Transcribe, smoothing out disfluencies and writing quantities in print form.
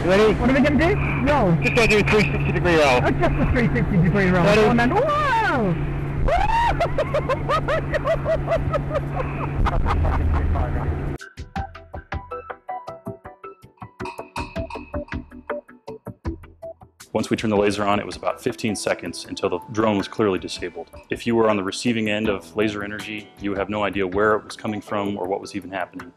You ready? What are we going to do? Roll. Just going to do a 360-degree roll. Oh, just a 360-degree roll. Ready? Oh, man. Whoa! Once we turned the laser on, it was about 15 seconds until the drone was clearly disabled. If you were on the receiving end of laser energy, you would have no idea where it was coming from or what was even happening.